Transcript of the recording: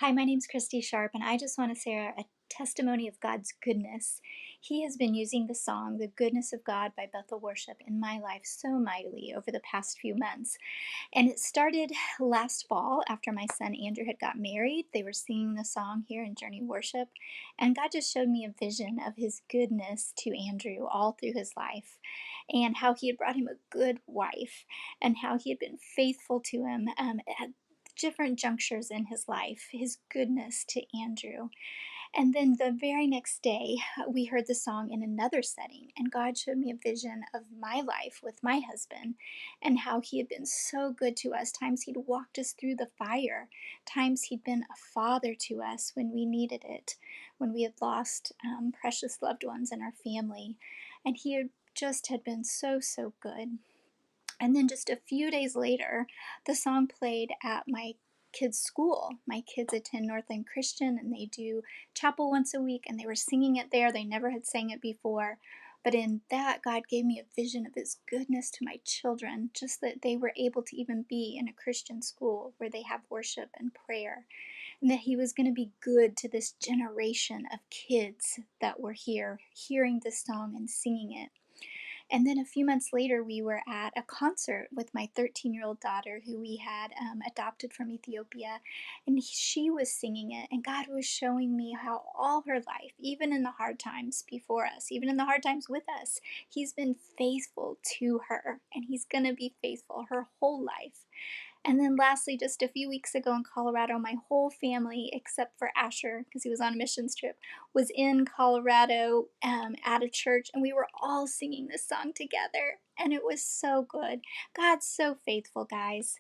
Hi, my name's Christy Sharp, and I just want to share a testimony of God's goodness. He has been using the song, The Goodness of God by Bethel Worship, in my life so mightily over the past few months. And it started last fall after my son Andrew had got married. They were singing the song here in Journey Worship, and God just showed me a vision of his goodness to Andrew all through his life, and how he had brought him a good wife, and how he had been faithful to him at different junctures in his life, his goodness to Andrew. And then the very next day, we heard the song in another setting, and God showed me a vision of my life with my husband and how he had been so good to us. Times he'd walked us through the fire, times he'd been a father to us when we needed it, when we had lost precious loved ones in our family. And he had been so, so good. And then just a few days later, the song played at my kids' school. My kids attend Northland Christian, and they do chapel once a week, and they were singing it there. They never had sang it before. But in that, God gave me a vision of his goodness to my children, just that they were able to even be in a Christian school where they have worship and prayer, and that he was going to be good to this generation of kids that were here hearing this song and singing it. And then a few months later, we were at a concert with my 13-year-old daughter, who we had adopted from Ethiopia. And she was singing it. And God was showing me how all her life, even in the hard times before us, even in the hard times with us, he's been faithful to her. And he's going to be faithful her whole life. And then lastly, just a few weeks ago in Colorado, my whole family, except for Asher, because he was on a missions trip, was in Colorado at a church, and we were all singing this song together. And it was so good. God's so faithful, guys.